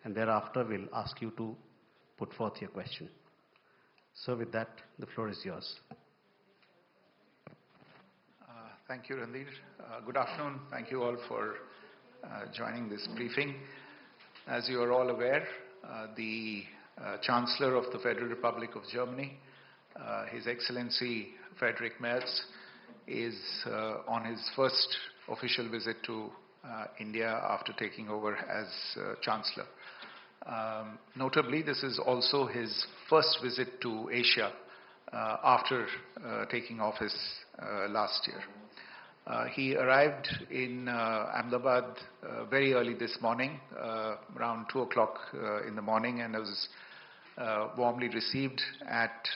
and thereafter we'll ask you to put forth your question. So with that, the floor is yours. Thank you, Randir. Good afternoon. Thank you all for joining this briefing. As you are all aware, the Chancellor of the Federal Republic of Germany, His Excellency Friedrich Merz, is on his first official visit to India after taking over as Chancellor. Notably, this is also his first visit to Asia after taking office last year. He arrived in Ahmedabad very early this morning, around 2 o'clock in the morning, and was warmly received at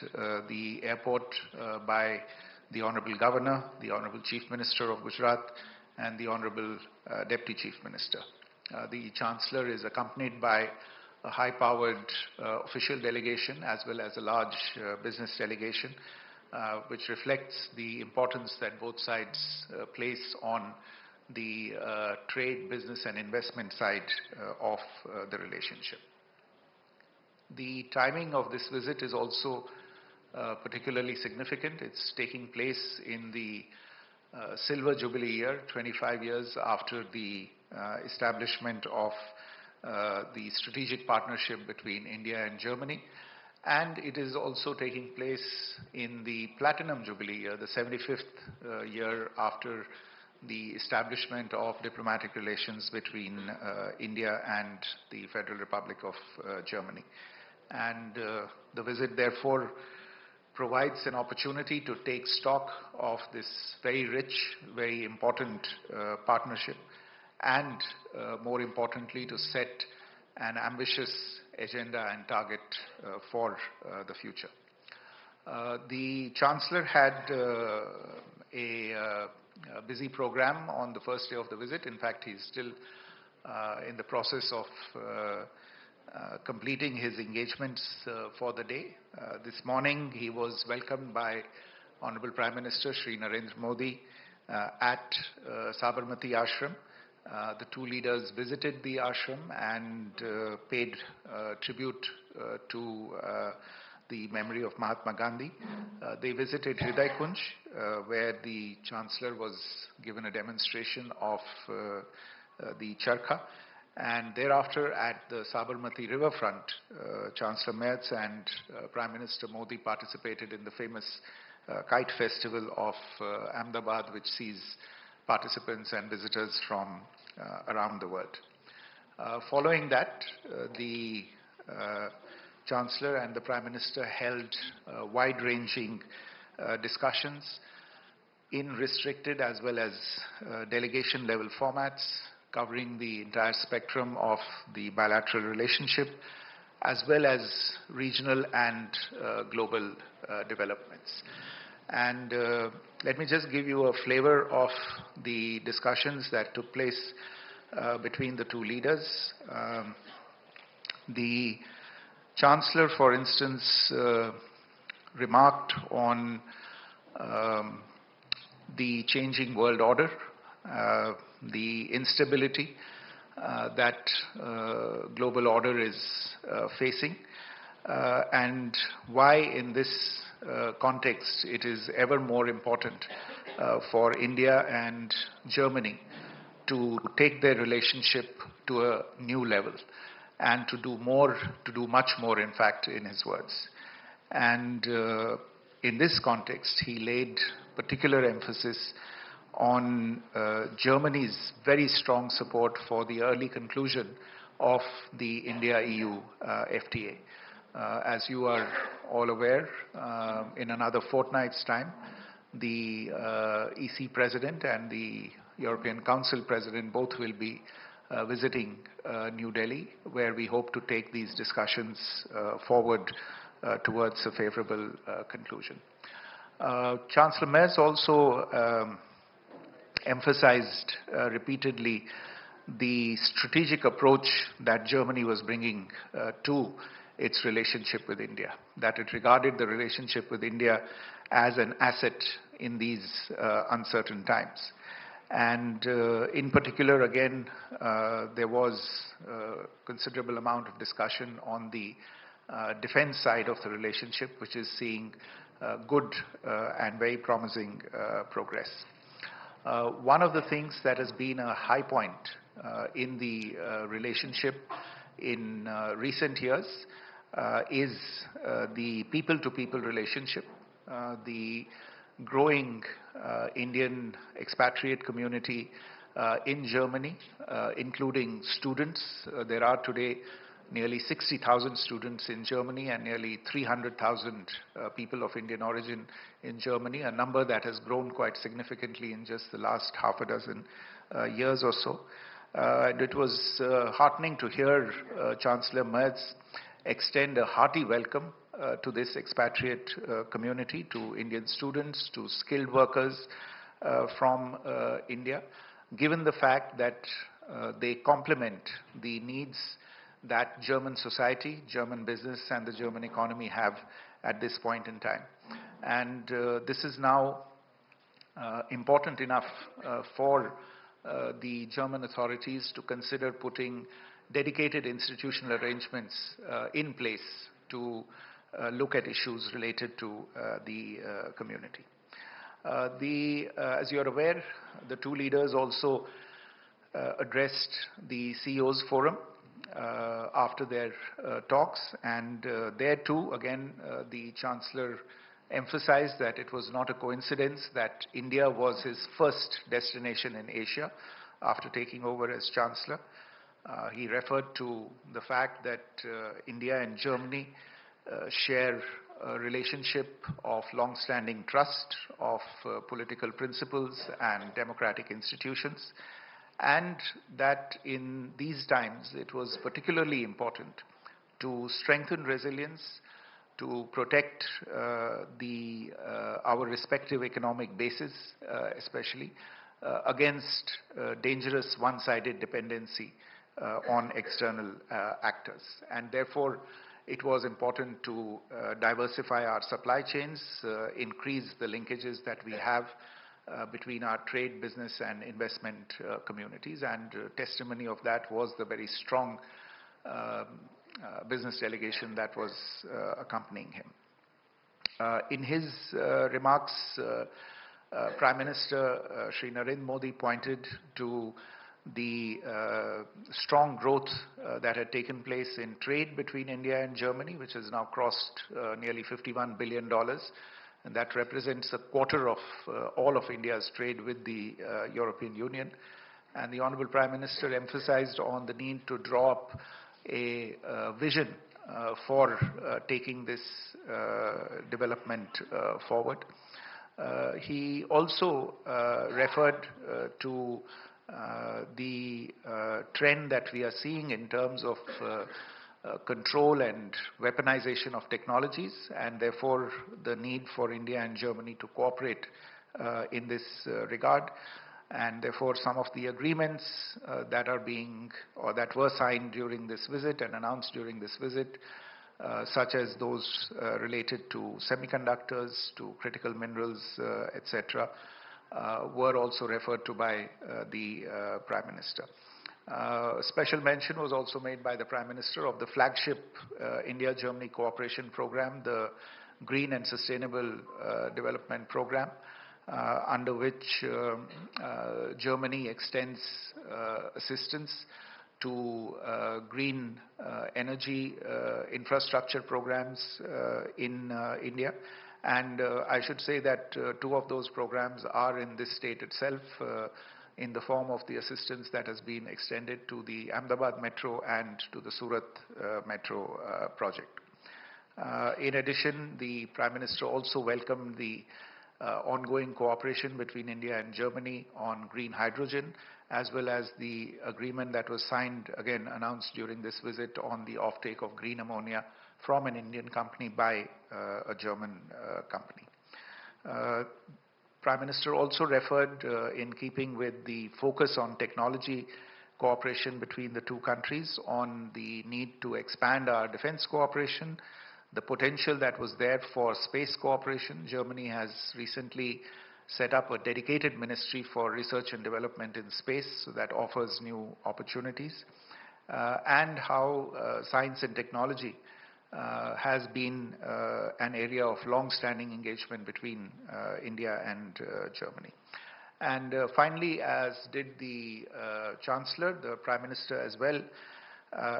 the airport by the Honorable Governor, the Honorable Chief Minister of Gujarat, and the Honorable Deputy Chief Minister. The Chancellor is accompanied by a high-powered official delegation as well as a large business delegation, which reflects the importance that both sides place on the trade, business and investment side of the relationship. The timing of this visit is also particularly significant. It's taking place in the Silver Jubilee year, 25 years after the establishment of the strategic partnership between India and Germany. And it is also taking place in the Platinum Jubilee year, the 75th year after the establishment of diplomatic relations between India and the Federal Republic of Germany. And the visit, therefore, provides an opportunity to take stock of this very rich, very important partnership, and more importantly, to set an ambitious agenda and target for the future. The Chancellor had a busy program on the first day of the visit. In fact, he's still in the process of completing his engagements for the day. This morning, he was welcomed by Honorable Prime Minister Shri Narendra Modi at Sabarmati Ashram. The two leaders visited the ashram and paid tribute to the memory of Mahatma Gandhi. They visited Hriday Kunj, where the Chancellor was given a demonstration of the charkha. And thereafter, at the Sabarmati riverfront, Chancellor Merz and Prime Minister Modi participated in the famous kite festival of Ahmedabad, which sees participants and visitors from around the world. Following that, the Chancellor and the Prime Minister held wide-ranging discussions in restricted as well as delegation-level formats, covering the entire spectrum of the bilateral relationship, as well as regional and global developments. And let me just give you a flavor of the discussions that took place between the two leaders. The Chancellor, for instance, remarked on the changing world order, the instability that global order is facing, and why in this context it is ever more important for India and Germany to take their relationship to a new level and to do more, to do much more, in fact, in his words. And in this context, he laid particular emphasis on Germany's very strong support for the early conclusion of the India-EU FTA. As you are all aware, in another fortnight's time, the EC President and the European Council President both will be visiting New Delhi, where we hope to take these discussions forward towards a favorable conclusion. Chancellor Merz also emphasized repeatedly the strategic approach that Germany was bringing to its relationship with India, that it regarded the relationship with India as an asset in these uncertain times. And in particular, again, there was a considerable amount of discussion on the defense side of the relationship, which is seeing good and very promising progress. One of the things that has been a high point in the relationship in recent years is the people-to-people relationship. The growing Indian expatriate community in Germany, including students. There are today nearly 60,000 students in Germany and nearly 300,000 people of Indian origin in Germany, a number that has grown quite significantly in just the last half a dozen years or so. And it was heartening to hear Chancellor Merz extend a hearty welcome to this expatriate community, to Indian students, to skilled workers from India, given the fact that they complement the needs that German society, German business and the German economy have at this point in time. And this is now important enough for the German authorities to consider putting dedicated institutional arrangements in place to look at issues related to the community. As you are aware, the two leaders also addressed the CEO's forum after their talks, and there too, again, the Chancellor emphasized that it was not a coincidence that India was his first destination in Asia after taking over as Chancellor. He referred to the fact that India and Germany share a relationship of long-standing trust, of political principles and democratic institutions, and that in these times it was particularly important to strengthen resilience, to protect our respective economic bases, especially against dangerous one-sided dependency on external actors. And therefore, it was important to diversify our supply chains, increase the linkages that we have between our trade, business and investment communities, and testimony of that was the very strong business delegation that was accompanying him. In his remarks, Prime Minister Shri Narendra Modi pointed to the strong growth that had taken place in trade between India and Germany, which has now crossed nearly $51 billion. And that represents a quarter of all of India's trade with the European Union. And the Honorable Prime Minister emphasized on the need to draw up a vision for taking this development forward. He also referred to the trend that we are seeing in terms of control and weaponization of technologies, and therefore the need for India and Germany to cooperate in this regard. And therefore some of the agreements that are being or that were signed during this visit and announced during this visit, such as those related to semiconductors, to critical minerals, etc., were also referred to by the Prime Minister. Special mention was also made by the Prime Minister of the flagship India-Germany Cooperation Program, the Green and Sustainable Development Program, under which Germany extends assistance to green energy infrastructure programs in India. And I should say that two of those programs are in this state itself, in the form of the assistance that has been extended to the Ahmedabad Metro and to the Surat Metro project. In addition, the Prime Minister also welcomed the ongoing cooperation between India and Germany on green hydrogen, as well as the agreement that was signed, again announced during this visit, on the offtake of green ammonia from an Indian company by a German company. Prime Minister also referred, in keeping with the focus on technology cooperation between the two countries, on the need to expand our defense cooperation, the potential that was there for space cooperation. Germany has recently set up a dedicated ministry for research and development in space, so that offers new opportunities, and how science and technology has been an area of long-standing engagement between India and Germany. And finally, as did the Chancellor, the Prime Minister as well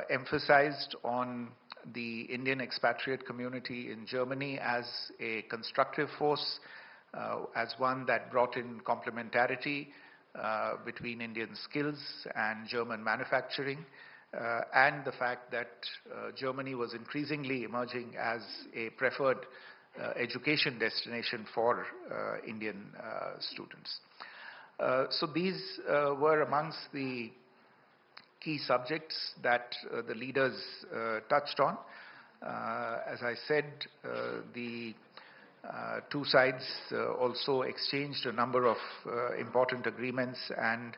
emphasized on the Indian expatriate community in Germany as a constructive force, as one that brought in complementarity between Indian skills and German manufacturing, and the fact that Germany was increasingly emerging as a preferred education destination for Indian students. So these were amongst the key subjects that the leaders touched on. As I said, the two sides also exchanged a number of important agreements and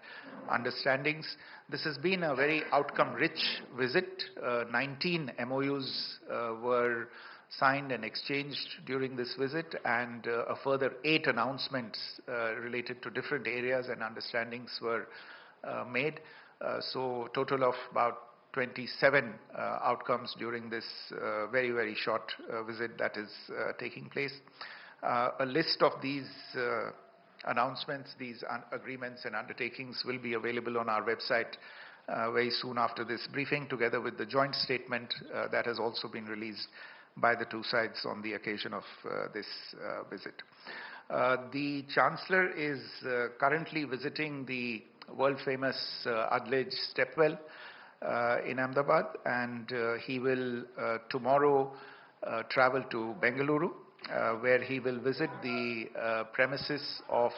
understandings. This has been a very outcome-rich visit. 19 MOUs were signed and exchanged during this visit, and a further 8 announcements related to different areas and understandings were made. So total of about 27 outcomes during this very, very short visit that is taking place. A list of these announcements, these agreements and undertakings will be available on our website very soon after this briefing, together with the joint statement that has also been released by the two sides on the occasion of this visit. The Chancellor is currently visiting the world-famous Adlej Stepwell in Ahmedabad, and he will tomorrow travel to Bengaluru, where he will visit the premises of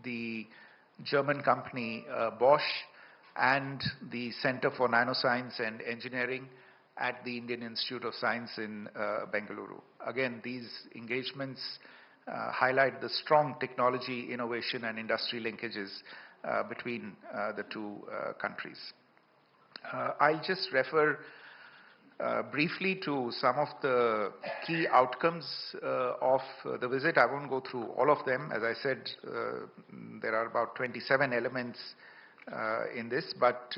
the German company Bosch and the Center for Nanoscience and Engineering at the Indian Institute of Science in Bengaluru. Again, these engagements highlight the strong technology, innovation and industry linkages between the two countries. I'll just refer briefly to some of the key outcomes of the visit. I won't go through all of them. As I said, there are about 27 elements in this, but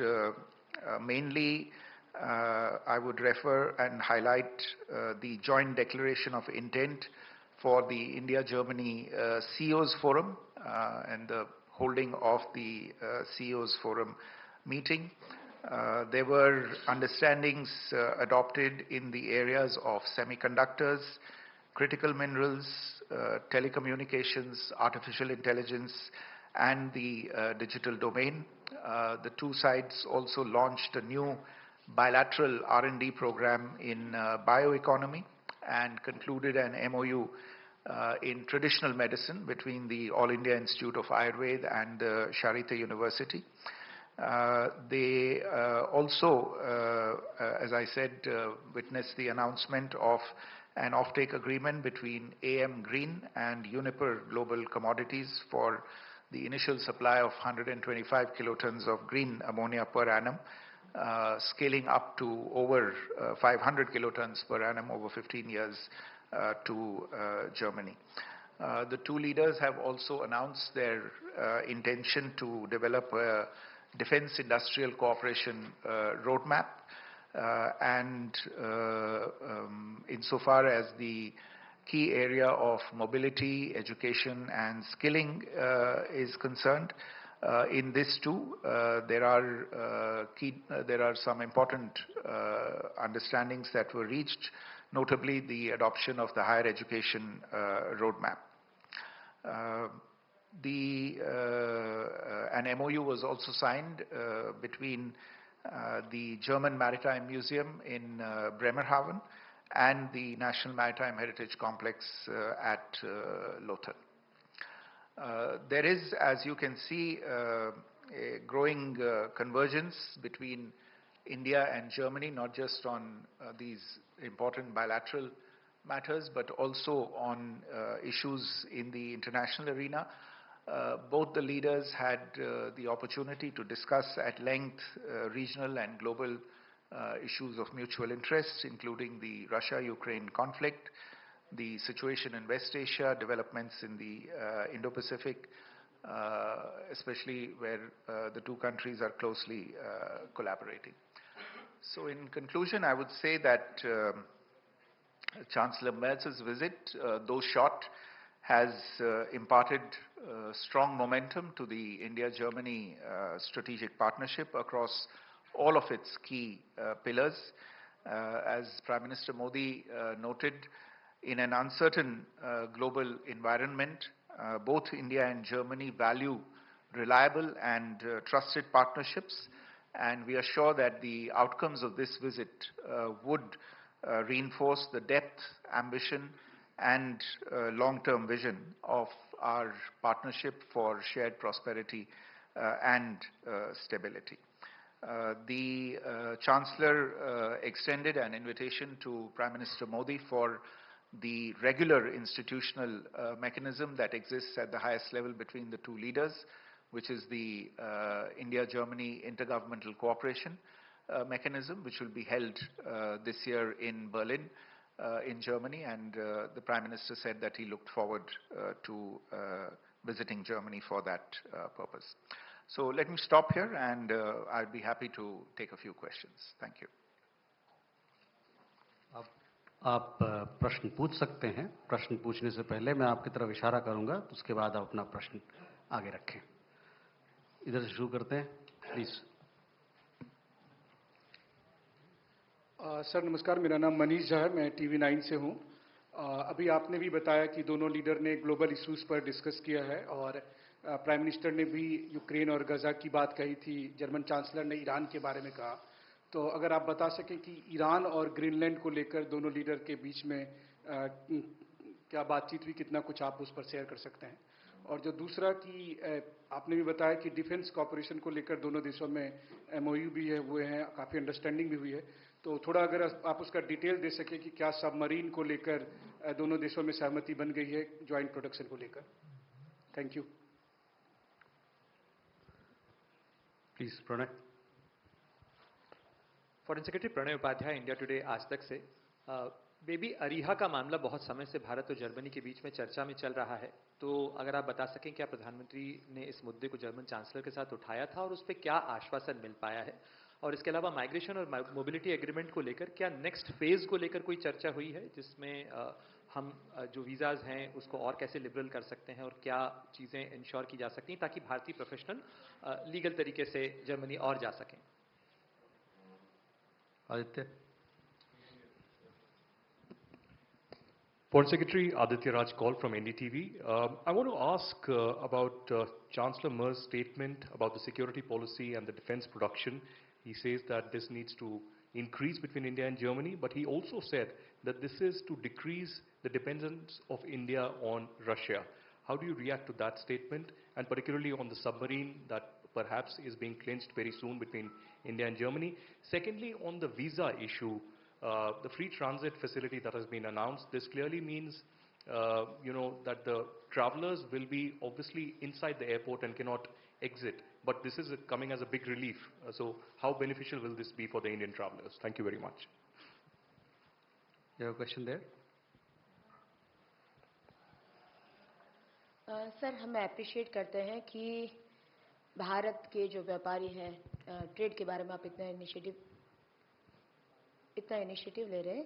mainly I would refer and highlight the joint declaration of intent for the India-Germany CEOs Forum and the holding of the CEOs Forum meeting. There were understandings adopted in the areas of semiconductors, critical minerals, telecommunications, artificial intelligence, and the digital domain. The two sides also launched a new bilateral R&D program in bioeconomy and concluded an MOU in traditional medicine between the All India Institute of Ayurveda and Sharita University. They also, as I said, witnessed the announcement of an offtake agreement between AM Green and Uniper Global Commodities for the initial supply of 125 kilotons of green ammonia per annum, scaling up to over 500 kilotons per annum over 15 years to Germany. The two leaders have also announced their intention to develop a defense industrial cooperation roadmap, and insofar as the key area of mobility, education and skilling is concerned, in this too there are some important understandings that were reached, notably the adoption of the higher education roadmap. An MOU was also signed between the German Maritime Museum in Bremerhaven and the National Maritime Heritage Complex at Lothal. There is, as you can see, a growing convergence between India and Germany, not just on these important bilateral matters, but also on issues in the international arena. Both the leaders had the opportunity to discuss at length regional and global issues of mutual interest, including the Russia-Ukraine conflict, the situation in West Asia, developments in the Indo-Pacific, especially where the two countries are closely collaborating. So in conclusion, I would say that Chancellor Merz's visit, though short, has imparted strong momentum to the India-Germany strategic partnership across all of its key pillars. As Prime Minister Modi noted, in an uncertain global environment, both India and Germany value reliable and trusted partnerships, and we are sure that the outcomes of this visit would reinforce the depth, ambition, and long-term vision of our partnership for shared prosperity and stability. The Chancellor extended an invitation to Prime Minister Modi for the regular institutional mechanism that exists at the highest level between the two leaders, which is the India-Germany Intergovernmental Cooperation mechanism, which will be held this year in Berlin, in Germany, and the Prime Minister said that he looked forward to visiting Germany for that purpose. So let me stop here, and I'd be happy to take a few questions. Thank you. आप प्रश्न पूछ सकते हैं. प्रश्न पूछने से पहले मैं आपकी तरफ इशारा करूंगा, तो उसके बाद आप अपना प्रश्न आगे रखें. इधर से शुरू करते हैं, प्लीज. सर नमस्कार, मेरा नाम मनीष झा है, मैं TV9 से हूं. अभी आपने भी बताया कि दोनों लीडर ने ग्लोबल इश्यूज पर डिस्कस किया है, और प्राइम मिनिस्टर ने भी यूक्रेन और गजा की बात कही थी, जर्मन चांसलर ने ईरान के बारे में कहा. तो अगर आप बता सकें कि ईरान और ग्रीनलैंड को लेकर दोनों लीडर के बीच में क्या बातचीत हुई, कितना कुछ आप उस पर शेयर कर सकते हैं. और जो दूसरा कि आपने भी बताया कि डिफेंस कॉर्पोरेशन को लेकर दोनों देशों में MOU भी हुए हैं, काफ़ी अंडरस्टैंडिंग भी हुई है. तो थोड़ा अगर आप उसका डिटेल दे सकें कि क्या सबमरीन को लेकर दोनों देशों में सहमति बन गई है ज्वाइंट प्रोडक्शन को लेकर. Thank you. Please Pranay. Foreign secretary Pranay Upadhyay, India Today Aaj Tak से. बेबी अरीहा का मामला बहुत समय से भारत और जर्मनी के बीच में चर्चा में चल रहा है, तो अगर आप बता सकें क्या प्रधानमंत्री ने इस मुद्दे को जर्मन चांसलर के साथ उठाया था और उस पर क्या आश्वासन मिल पाया है. और इसके अलावा माइग्रेशन और मोबिलिटी एग्रीमेंट को लेकर क्या नेक्स्ट फेज को लेकर कोई चर्चा हुई है, जिसमें हम जो वीज़ाज हैं उसको और कैसे लिबरल कर सकते हैं और क्या चीज़ें इंश्योर की जा सकती हैं ताकि भारतीय प्रोफेशनल लीगल तरीके से जर्मनी और जा सकें. Aditya. Foreign Secretary Aditya Raj Kaul from NDTV. I want to ask about Chancellor Merz's statement about the security policy and the defense production. He says that this needs to increase between India and Germany, but he also said that this is to decrease the dependence of India on Russia. How do you react to that statement, and particularly on the submarine that perhaps is being clinched very soon between India and Germany? Secondly, on the visa issue, the free transit facility that has been announced, this clearly means that the travelers will be obviously inside the airport and cannot exit, but this is coming as a big relief. So how beneficial will this be for the Indian travelers? Thank you very much. You have a question there? Sir, हम appreciate करते हैं कि भारत के जो व्यापारी हैं trade के बारे में आप इतना इनिशिएटिव ले रहे हैं.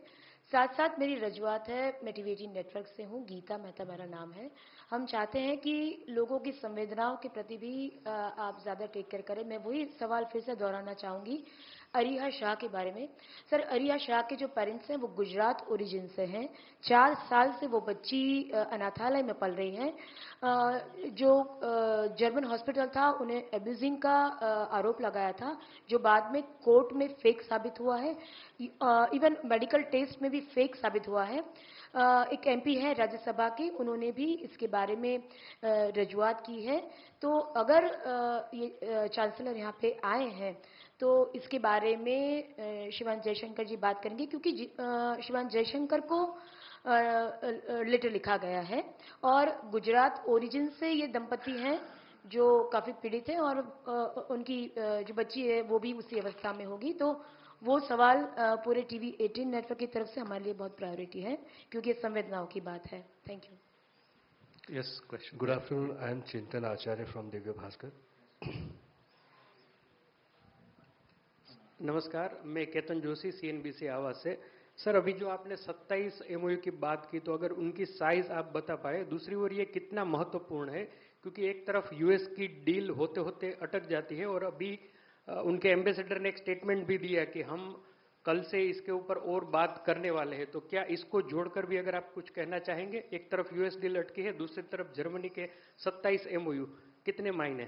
साथ साथ मेरी रजूआत है, मैं TV18 नेटवर्क से हूँ, गीता मेहता मेरा नाम है. हम चाहते हैं कि लोगों की संवेदनाओं के प्रति भी आप ज़्यादा टेक केयर करें. मैं वही सवाल फिर से दोहराना चाहूँगी अरीहा शाह के बारे में. सर, अरीहा शाह के जो पेरेंट्स हैं वो गुजरात ओरिजिन से हैं. 4 साल से वो बच्ची अनाथालय में पल रही हैं. जो जर्मन हॉस्पिटल था उन्हें एब्यूजिंग का आरोप लगाया था, जो बाद में कोर्ट में फेक साबित हुआ है. इवन मेडिकल टेस्ट में भी फेक साबित हुआ है. एक MP है राज्यसभा के, उन्होंने भी इसके बारे में रजूआत की है. तो अगर ये चांसलर यहाँ पे आए हैं तो इसके बारे में श्रीमान जयशंकर जी बात करेंगे, क्योंकि श्रीमान जयशंकर को लेटर लिखा गया है और गुजरात ओरिजिन से ये दंपति हैं जो काफ़ी पीड़ित हैं और उनकी जो बच्ची है वो भी उसी अवस्था में होगी. तो वो सवाल पूरे टीवी 18 नेटवर्क की तरफ से हमारे लिए बहुत प्रायोरिटी है, क्योंकि ये संवेदनाओं की बात है। Thank you. Yes, question. Good afternoon. I am Chintan Acharya from Divya Bhaskar. नमस्कार, मैं केतन जोशी CNBC आवाज से। सर, अभी जो आपने 27 MOU की बात की, तो अगर उनकी साइज आप बता पाए। दूसरी ओर ये कितना महत्वपूर्ण है, क्योंकि एक तरफ US की डील होते होते अटक जाती है और अभी उनके एम्बेसडर ने एक स्टेटमेंट भी दिया कि हम कल से इसके ऊपर और बात करने वाले हैं। तो क्या इसको जोड़कर भी अगर आप कुछ कहना चाहेंगे? एक तरफ US डील अटकी है, दूसरी तरफ जर्मनी के 27 MOU, कितने मायने?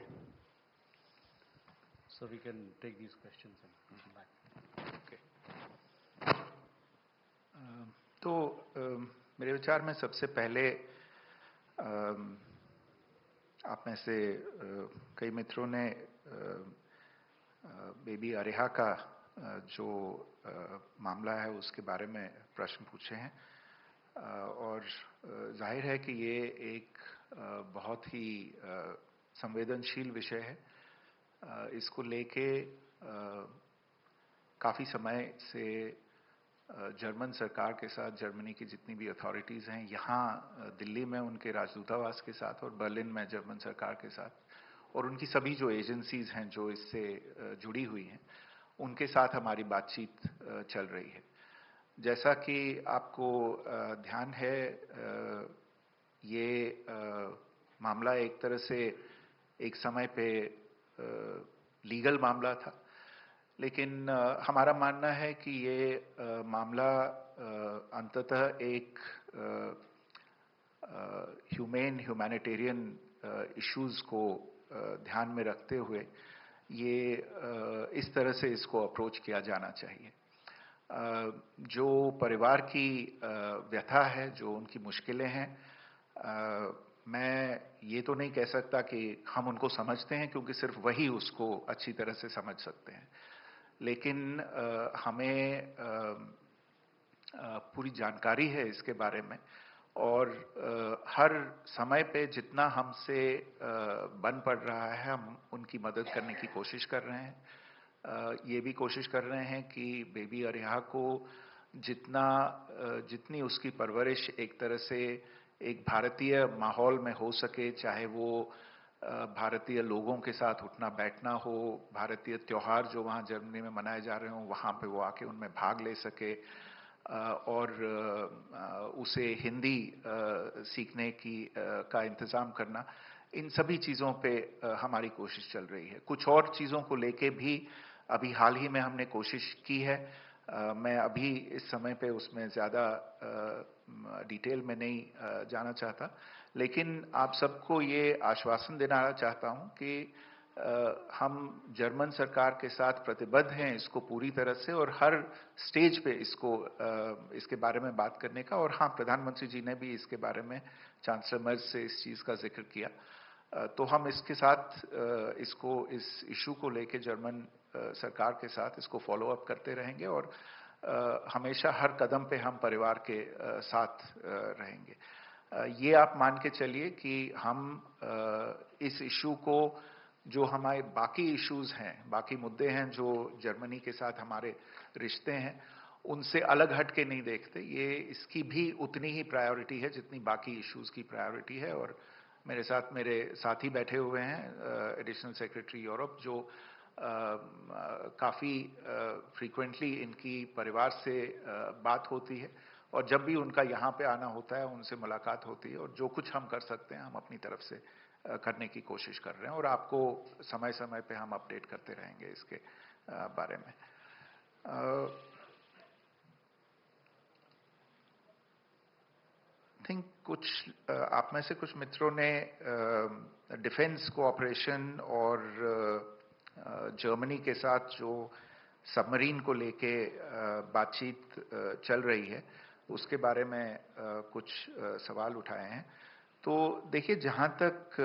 So we can take these questions and come back. Okay. तो मेरे विचार में सबसे पहले आप में से कई मित्रों ने बेबी अरिहा का जो मामला है उसके बारे में प्रश्न पूछे हैं, और जाहिर है कि ये एक बहुत ही संवेदनशील विषय है। इसको लेके काफ़ी समय से जर्मन सरकार के साथ जर्मनी की जितनी भी अथॉरिटीज़ हैं, यहाँ दिल्ली में उनके राजदूतावास के साथ और बर्लिन में जर्मन सरकार के साथ, और उनकी सभी जो एजेंसीज़ हैं जो इससे जुड़ी हुई हैं, उनके साथ हमारी बातचीत चल रही है। जैसा कि आपको ध्यान है, ये मामला एक तरह से एक समय पे लीगल मामला था, लेकिन हमारा मानना है कि ये मामला अंततः एक ह्यूमैनिटेरियन इश्यूज को ध्यान में रखते हुए ये इस तरह से इसको अप्रोच किया जाना चाहिए। जो परिवार की व्यथा है, जो उनकी मुश्किलें हैं, मैं ये तो नहीं कह सकता कि हम उनको समझते हैं, क्योंकि सिर्फ वही उसको अच्छी तरह से समझ सकते हैं, लेकिन हमें पूरी जानकारी है इसके बारे में, और हर समय पे जितना हमसे बन पड़ रहा है हम उनकी मदद करने की कोशिश कर रहे हैं। ये भी कोशिश कर रहे हैं कि बेबी अरिहा को जितनी उसकी परवरिश एक तरह से एक भारतीय माहौल में हो सके, चाहे वो भारतीय लोगों के साथ उठना बैठना हो, भारतीय त्योहार जो वहाँ जर्मनी में मनाए जा रहे हों वहाँ पे वो आके उनमें भाग ले सके, और उसे हिंदी सीखने का इंतज़ाम करना, इन सभी चीज़ों पे हमारी कोशिश चल रही है। कुछ और चीज़ों को लेके भी अभी हाल ही में हमने कोशिश की है। मैं अभी इस समय पे उसमें ज़्यादा डिटेल में नहीं जाना चाहता, लेकिन आप सबको ये आश्वासन देना चाहता हूँ कि हम जर्मन सरकार के साथ प्रतिबद्ध हैं इसको पूरी तरह से, और हर स्टेज पे इसके बारे में बात करने का। और हाँ, प्रधानमंत्री जी ने भी इसके बारे में चांसलर मर्ज से इस चीज़ का जिक्र किया, तो हम इसके साथ इस इशू को लेके जर्मन सरकार के साथ इसको फॉलो अप करते रहेंगे, और हमेशा हर कदम पे हम परिवार के साथ रहेंगे। ये आप मान के चलिए कि हम इस इशू को, जो हमारे बाकी इश्यूज हैं, बाकी मुद्दे हैं जो जर्मनी के साथ हमारे रिश्ते हैं, उनसे अलग हट के नहीं देखते। ये इसकी भी उतनी ही प्रायोरिटी है जितनी बाकी इश्यूज की प्रायोरिटी है। और मेरे साथ मेरे साथी बैठे हुए हैं, एडिशनल सेक्रेटरी यूरोप, जो काफ़ी फ्रीक्वेंटली इनकी परिवार से बात होती है, और जब भी उनका यहाँ पे आना होता है उनसे मुलाकात होती है, और जो कुछ हम कर सकते हैं हम अपनी तरफ से करने की कोशिश कर रहे हैं, और आपको समय समय पे हम अपडेट करते रहेंगे इसके बारे में। थिंक कुछ आप में से कुछ मित्रों ने डिफेंस कोऑपरेशन और जर्मनी के साथ जो सबमरीन को लेके बातचीत चल रही है उसके बारे में कुछ सवाल उठाए हैं। तो देखिए, जहाँ तक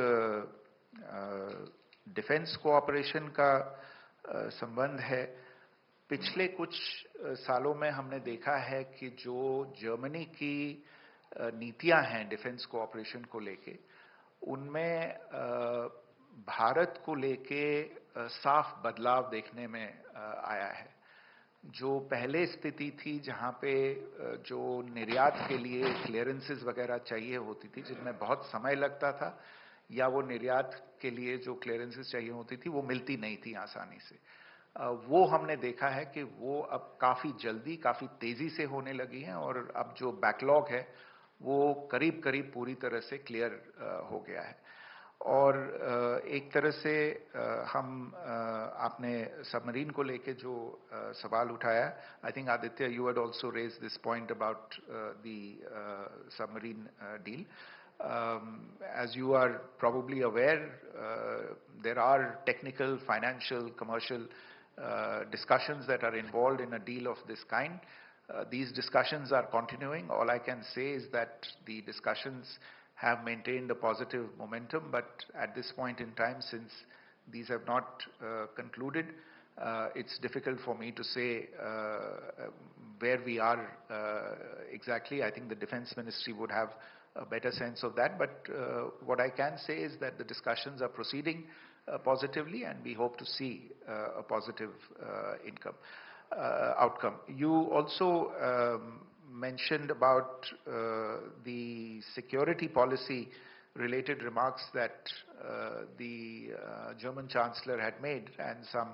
डिफेंस कोऑपरेशन का संबंध है, पिछले कुछ सालों में हमने देखा है कि जो जर्मनी की नीतियां हैं डिफेंस कोऑपरेशन को लेके, उनमें भारत को लेके साफ बदलाव देखने में आया है। जो पहले स्थिति थी जहां पे जो निर्यात के लिए क्लियरेंसेस वगैरह चाहिए होती थी, जिनमें बहुत समय लगता था, या वो निर्यात के लिए जो क्लियरेंसेस चाहिए होती थी वो मिलती नहीं थी आसानी से, वो हमने देखा है कि वो अब काफ़ी जल्दी, काफ़ी तेज़ी से होने लगी हैं, और अब जो बैकलॉग है वो करीब करीब पूरी तरह से क्लियर हो गया है। और एक तरह से आपने सबमरीन को लेके जो सवाल उठाया, I think Aditya, you had also raise this point about the submarine deal. As you are probably aware, there are technical, financial, commercial discussions that are involved in a deal of this kind. These discussions are continuing. All I can say is that the discussions have maintained a positive momentum, but at this point in time, since these have not concluded, it's difficult for me to say where we are exactly. I think the Defense Ministry would have a better sense of that, but what I can say is that the discussions are proceeding positively, and we hope to see a positive outcome. You also mentioned about the security policy related remarks that the German Chancellor had made, and some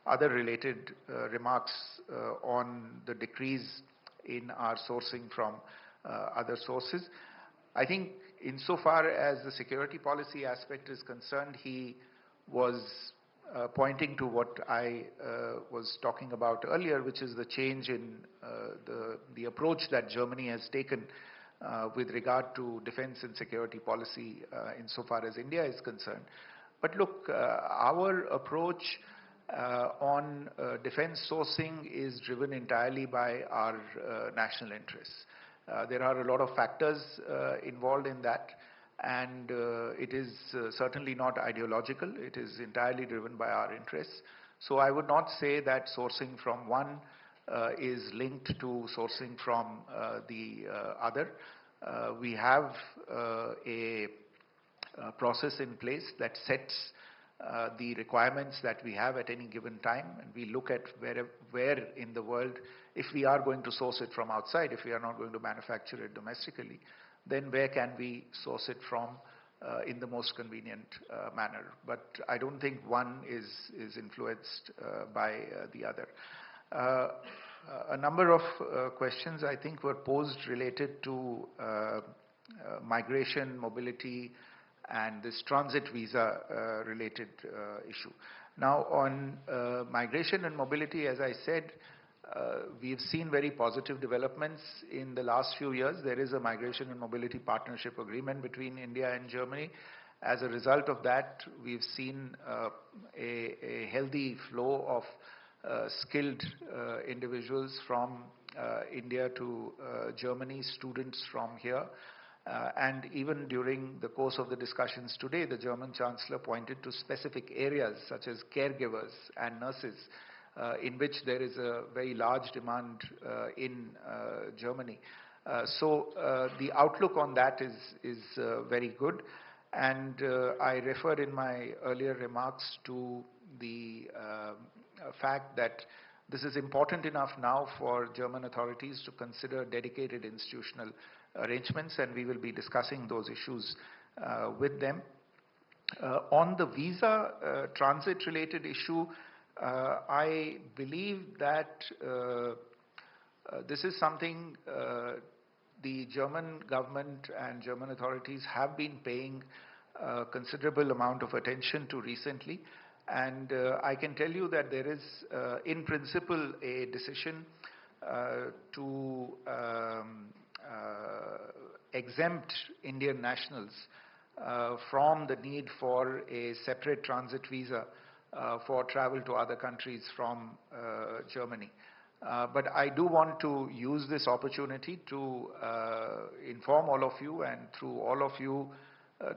other related remarks on the decrease in our sourcing from other sources. I think insofar as the security policy aspect is concerned, he was pointing to what I was talking about earlier, which is the change in the approach that Germany has taken with regard to defense and security policy insofar as India is concerned. But look, our approach on defense sourcing is driven entirely by our national interests. There are a lot of factors involved in that, and it is certainly not ideological. It is entirely driven by our interests. So I would not say that sourcing from one is linked to sourcing from the other. We have a process in place that sets the requirements that we have at any given time, and we look at where in the world, if we are going to source it from outside, if we are not going to manufacture it domestically, then where can we source it from in the most convenient manner. But I don't think one is influenced by the other. A number of questions I think were posed related to migration, mobility, and this transit visa related issue. Now on migration and mobility, as I said, we've seen very positive developments in the last few years. There is a migration and mobility partnership agreement between India and Germany. As a result of that, we've seen a healthy flow of skilled individuals from India to Germany, students from here. And even during the course of the discussions today, the German Chancellor pointed to specific areas such as caregivers and nurses, in which there is a very large demand in Germany. So the outlook on that is very good. And I referred in my earlier remarks to the fact that this is important enough now for German authorities to consider dedicated institutional arrangements, and we will be discussing those issues with them. On the visa transit related issue, I believe that this is something the German government and German authorities have been paying a considerable amount of attention to recently. And I can tell you that there is, in principle, a decision to exempt Indian nationals from the need for a separate transit visa for travel to other countries from Germany. But I do want to use this opportunity to inform all of you, and through all of you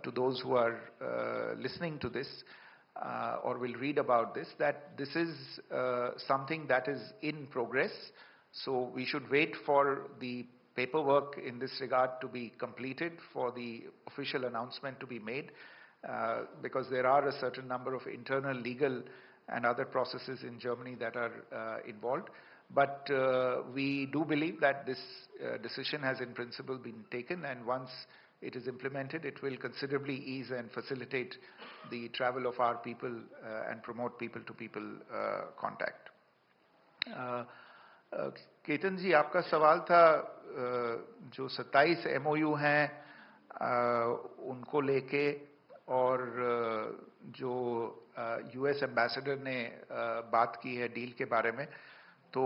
to those who are listening to this or will read about this, that this is something that is in progress. So we should wait for the paperwork in this regard to be completed, for the official announcement to be made, because there are a certain number of internal legal and other processes in Germany that are involved. But we do believe that this decision has in principle been taken, and once it is implemented, it will considerably ease and facilitate the travel of our people and promote people-to-people contact. Ketan ji, आपका सवाल था जो 27 MOU हैं उनको लेके, और जो US ambassador ने बात की है डील के बारे में, तो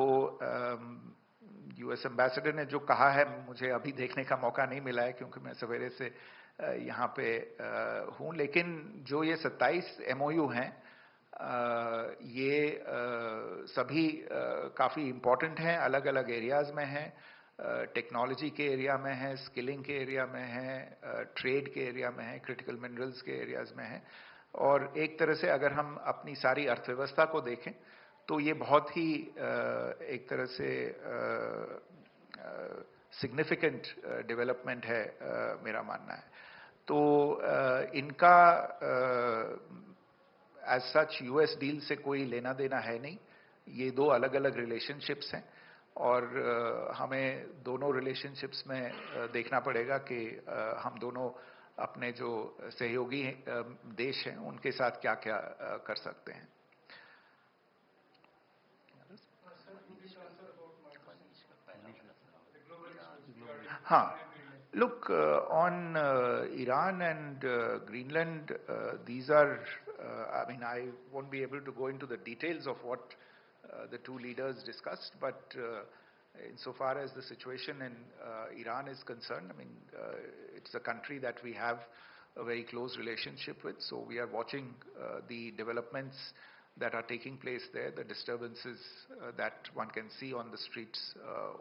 US एम्बेसडर ने जो कहा है मुझे अभी देखने का मौका नहीं मिला है क्योंकि मैं सवेरे से यहाँ पे हूँ, लेकिन जो ये 27 MOU हैं ये सभी काफ़ी इम्पोर्टेंट हैं, अलग अलग एरियाज़ में हैं, टेक्नोलॉजी के एरिया में है, स्किलिंग के एरिया में है, ट्रेड के एरिया में है, क्रिटिकल मिनरल्स के एरियाज़ में है। और एक तरह से अगर हम अपनी सारी अर्थव्यवस्था को देखें तो ये बहुत ही एक तरह से सिग्निफिकेंट डेवलपमेंट है, मेरा मानना है। तो इनका एज सच US डील से कोई लेना देना है नहीं, ये दो अलग अलग रिलेशनशिप्स हैं, और हमें दोनों रिलेशनशिप्स में देखना पड़ेगा कि हम दोनों अपने जो सहयोगी देश हैं उनके साथ क्या क्या कर सकते हैं। हाँ, look, on Iran and Greenland, these are, I mean, I won't be able to go into the details of what the two leaders discussed, but insofar as the situation in Iran is concerned, I mean, it's a country that we have a very close relationship with, so we are watching the developments that are taking place there, the disturbances that one can see on the streets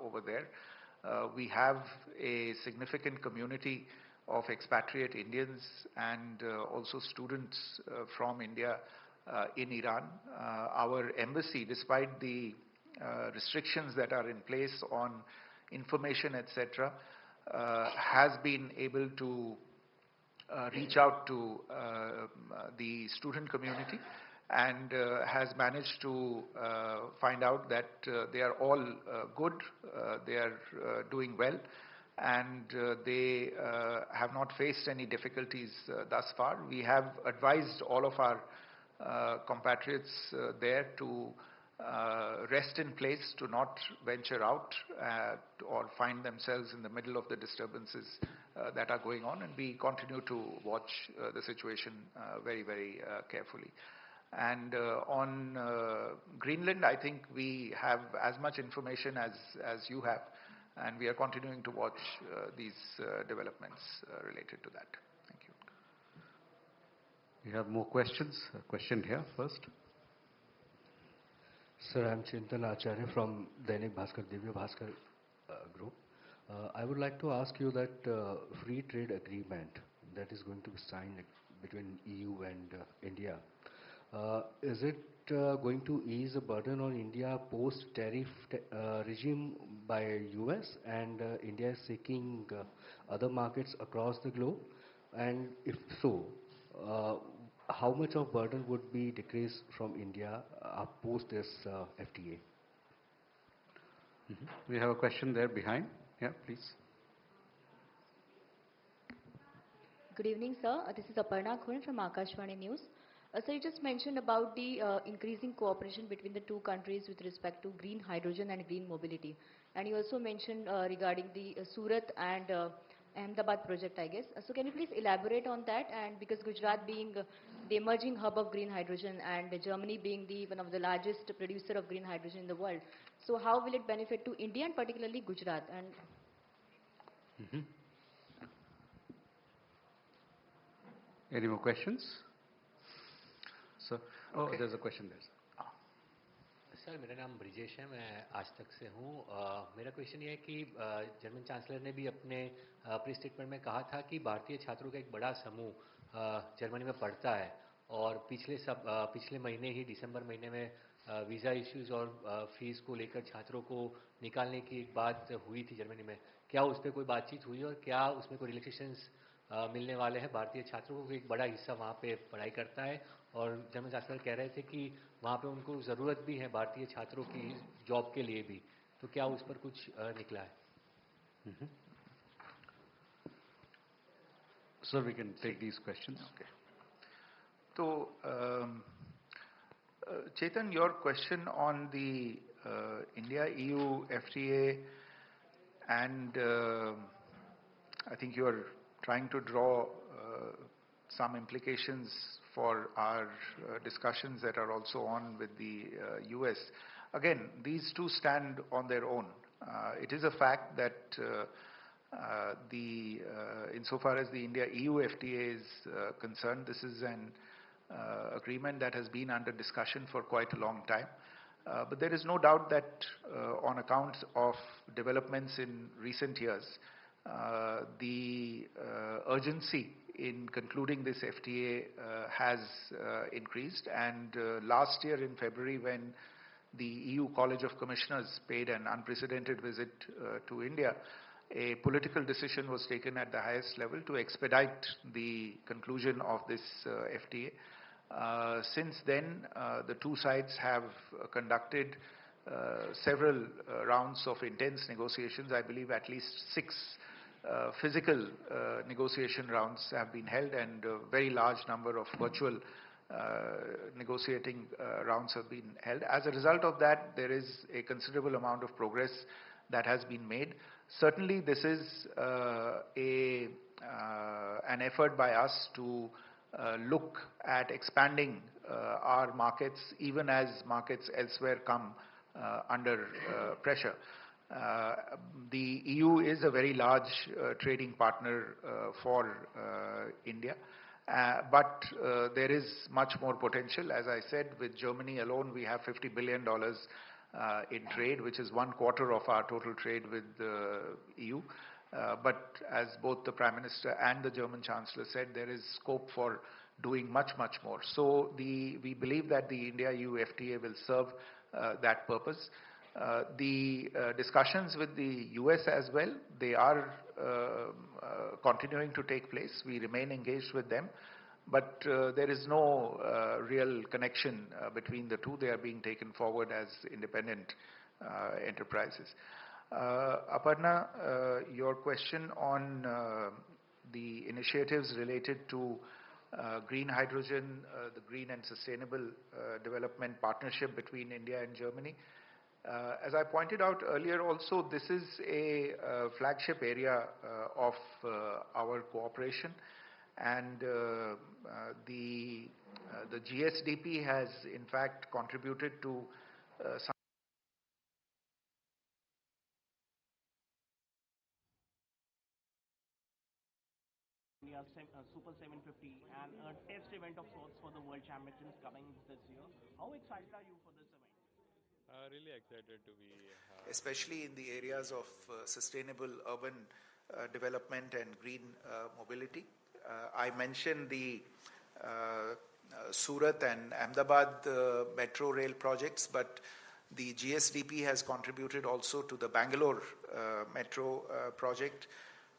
over there. We have a significant community of expatriate Indians and also students from India in Iran. Our embassy, despite the restrictions that are in place on information, etc., has been able to reach out to the student community and has managed to find out that they are all good, they are doing well, and they have not faced any difficulties thus far. We have advised all of our compatriots there to rest in place, to not venture out or find themselves in the middle of the disturbances that are going on, and we continue to watch the situation very, very carefully. And on Greenland, I think we have as much information as you have, and we are continuing to watch these developments related to that. Thank you. We have more questions. A question here first. Sir, I'm Chintan Acharya from Dainik Bhaskar, Divya Bhaskar group. I would like to ask you that free trade agreement that is going to be signed between EU and India, is it going to ease the burden on India post-tariff regime by US, and India is seeking other markets across the globe? And if so, how much of burden would be decreased from India post this FTA? We have a question there behind. Yeah, please. Good evening, sir. This is Aparna Khun from Akashvani News. So you just mentioned about the increasing cooperation between the two countries with respect to green hydrogen and green mobility. And you also mentioned regarding the Surat and Ahmedabad project, I guess. So can you please elaborate on that? And because Gujarat being the emerging hub of green hydrogen and Germany being one of the largest producer of green hydrogen in the world, so how will it benefit to India and particularly Gujarat? And Any more questions? Sir, oh, Okay. there's a question there. Sir, मेरा नाम ब्रिजेश है, मैं आज तक से हूँ। मेरा question ये है कि जर्मन चांसलर ने भी अपने प्री स्टेटमेंट में कहा था कि भारतीय छात्रों का एक बड़ा समूह जर्मनी में पढ़ता है, और पिछले महीने ही दिसंबर महीने में वीज़ा इश्यूज और फीस को लेकर छात्रों को निकालने की एक बात हुई थी जर्मनी में। क्या उस पर कोई बातचीत हुई और क्या उसमें कोई रिलैक्सेशंस मिलने वाले हैं भारतीय छात्रों को, एक बड़ा हिस्सा वहाँ पे पढ़ाई करता है और जर्मन चांसलर कह रहे थे कि वहाँ पे उनको ज़रूरत भी है भारतीय छात्रों की जॉब के लिए भी, तो क्या उस पर कुछ निकला है? Sir, we can take these questions. Okay. So, Chetan, your question on the India-EU FTA, and I think you are trying to draw some implications for our discussions that are also on with the US. Again, these two stand on their own. It is a fact that insofar as the India-EU FTA is concerned, this is an agreement that has been under discussion for quite a long time. But there is no doubt that on account of developments in recent years, the urgency in concluding this FTA has increased. And last year in February, when the EU College of Commissioners paid an unprecedented visit to India, a political decision was taken at the highest level to expedite the conclusion of this FTA. Since then, the two sides have conducted several rounds of intense negotiations. I believe at least 6 physical negotiation rounds have been held, and a very large number of virtual negotiating rounds have been held. As a result of that, there is a considerable amount of progress that has been made. Certainly, this is an effort by us to look at expanding our markets, even as markets elsewhere come under pressure. The EU is a very large trading partner for India, but there is much more potential. As I said, with Germany alone, we have $50 billion in trade, which is 1/4 of our total trade with the EU. But as both the Prime Minister and the German Chancellor said, there is scope for doing much, much more. So we believe that the India-EU FTA will serve that purpose. The discussions with the US as well, they are continuing to take place. We remain engaged with them, but there is no real connection between the two. They are being taken forward as independent enterprises. Aparna, your question on the initiatives related to green hydrogen, the green and sustainable development partnership between India and Germany. As I pointed out earlier also, this is a flagship area of our cooperation, and the GSDP has in fact contributed to some Super 750 and a test event of sorts for the World Championships coming this year. How excited are you for this event? Really excited to be especially in the areas of sustainable urban development and green mobility. I mentioned the Surat and Ahmedabad metro rail projects, but the GSDP has contributed also to the Bangalore metro project,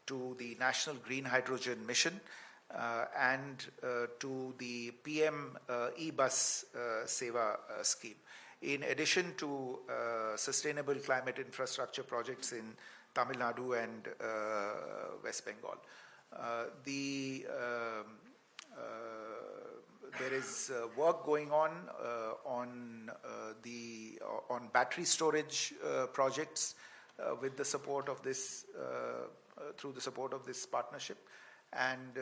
to the National Green Hydrogen Mission, and to the PM e-bus Seva scheme. In addition to sustainable climate infrastructure projects in Tamil Nadu and West Bengal. There is work going on battery storage projects with the support of this through the support of this partnership, and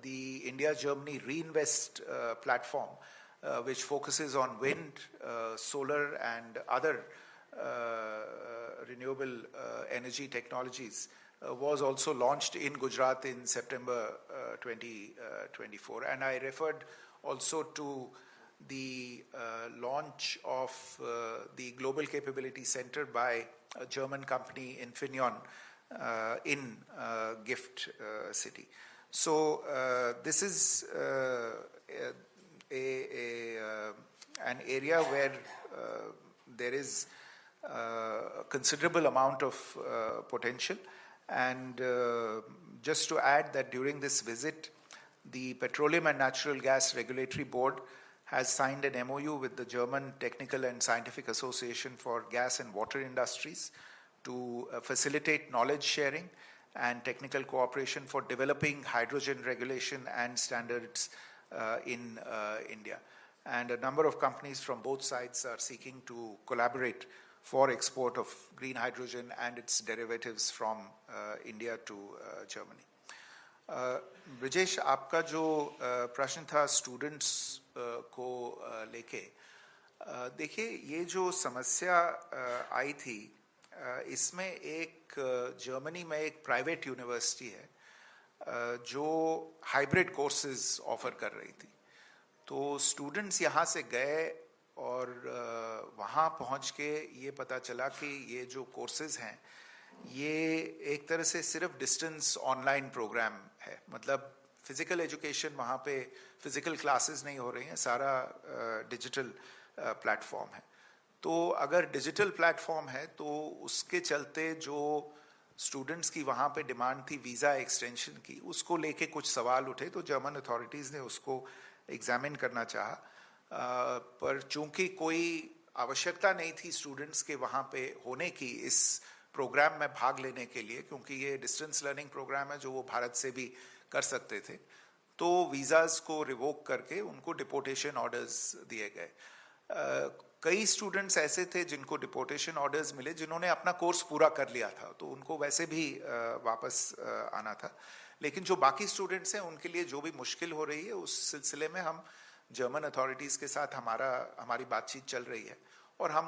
the India-Germany Reinvest platform, which focuses on wind, solar and other renewable energy technologies, was also launched in Gujarat in September 2024. And I referred also to the launch of the Global Capability Center by a German company, Infineon, in Gift City. So this is an area where there is a considerable amount of potential, And just to add that during this visit, the Petroleum and Natural Gas Regulatory Board has signed an MOU with the German Technical and Scientific Association for Gas and Water Industries to facilitate knowledge sharing and technical cooperation for developing hydrogen regulation and standards in India. And a number of companies from both sides are seeking to collaborate for export of green hydrogen and its derivatives from India to Germany. Brijesh, आपका जो प्रश्न था students को लेके, देखिए ये जो समस्या आई थी, इसमें एक जर्मनी में एक प्राइवेट यूनिवर्सिटी है जो हाइब्रिड कोर्सेज ऑफर कर रही थी. तो स्टूडेंट्स यहाँ से गए और वहाँ पहुँच के ये पता चला कि ये जो कोर्सेज हैं ये एक तरह से सिर्फ डिस्टेंस ऑनलाइन प्रोग्राम है. मतलब फिजिकल एजुकेशन वहाँ पे फिजिकल क्लासेस नहीं हो रही हैं, सारा डिजिटल प्लेटफॉर्म है. तो अगर डिजिटल प्लेटफॉर्म है तो उसके चलते जो स्टूडेंट्स की वहाँ पे डिमांड थी वीज़ा एक्सटेंशन की, उसको लेके कुछ सवाल उठे. तो जर्मन अथॉरिटीज़ ने उसको एग्जामिन करना चाहा, पर चूंकि कोई आवश्यकता नहीं थी स्टूडेंट्स के वहाँ पे होने की इस प्रोग्राम में भाग लेने के लिए, क्योंकि ये डिस्टेंस लर्निंग प्रोग्राम है जो वो भारत से भी कर सकते थे, तो वीज़ाज को रिवोक करके उनको डिपोर्टेशन ऑर्डर्स दिए गए. कई स्टूडेंट्स ऐसे थे जिनको डिपोर्टेशन ऑर्डर्स मिले जिन्होंने अपना कोर्स पूरा कर लिया था, तो उनको वैसे भी वापस आना था. लेकिन जो बाकी स्टूडेंट्स हैं उनके लिए जो भी मुश्किल हो रही है, उस सिलसिले में हम जर्मन अथॉरिटीज़ के साथ हमारी बातचीत चल रही है और हम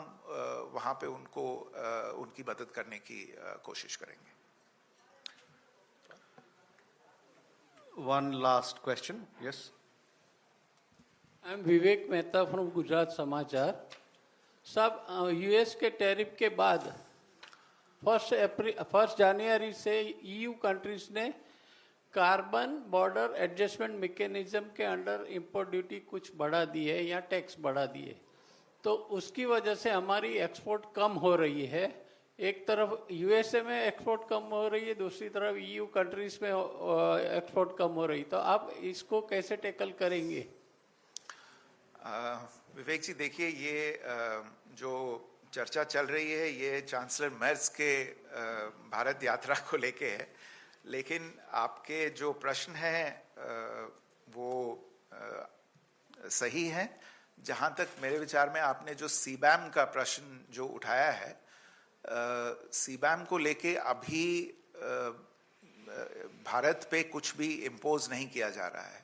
वहाँ पे उनकी मदद करने की कोशिश करेंगे. One last question, yes. I'm Vivek Mehta from Gujarat Samachar. सब यूएस के टैरिफ के बाद 1 जनवरी से ईयू कंट्रीज ने कार्बन बॉर्डर एडजस्टमेंट मैकेनिज्म के अंडर इंपोर्ट ड्यूटी कुछ बढ़ा दी है या टैक्स बढ़ा दिए, तो उसकी वजह से हमारी एक्सपोर्ट कम हो रही है. एक तरफ यूएसए में एक्सपोर्ट कम हो रही है, दूसरी तरफ ईयू कंट्रीज में एक्सपोर्ट कम हो रही, तो आप इसको कैसे टैकल करेंगे? विवेक जी, देखिए ये जो चर्चा चल रही है ये चांसलर मेर्ज के भारत यात्रा को लेके है, लेकिन आपके जो प्रश्न हैं वो सही हैं. जहाँ तक मेरे विचार में आपने जो सीबैम का प्रश्न जो उठाया है, सीबैम को लेके अभी भारत पे कुछ भी इम्पोज नहीं किया जा रहा है.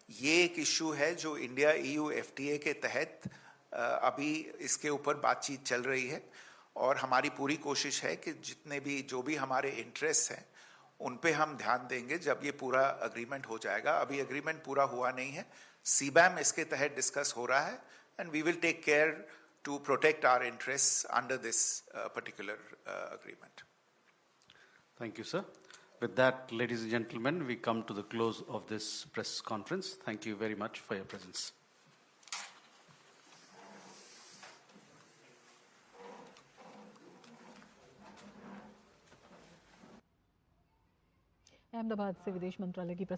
ये एक इश्यू है जो इंडिया ईयू एफटीए के तहत अभी इसके ऊपर बातचीत चल रही है और हमारी पूरी कोशिश है कि जो भी हमारे इंटरेस्ट हैं उन पे हम ध्यान देंगे जब ये पूरा अग्रीमेंट हो जाएगा. अभी अग्रीमेंट पूरा हुआ नहीं है, सीबैम इसके तहत डिस्कस हो रहा है, and we will take care to protect our interest under this particular agreement. Thank you, sir. With that, ladies and gentlemen, we come to the close of this press conference. Thank you very much for your presence. Ahmedabad से विदेश मंत्रालय की press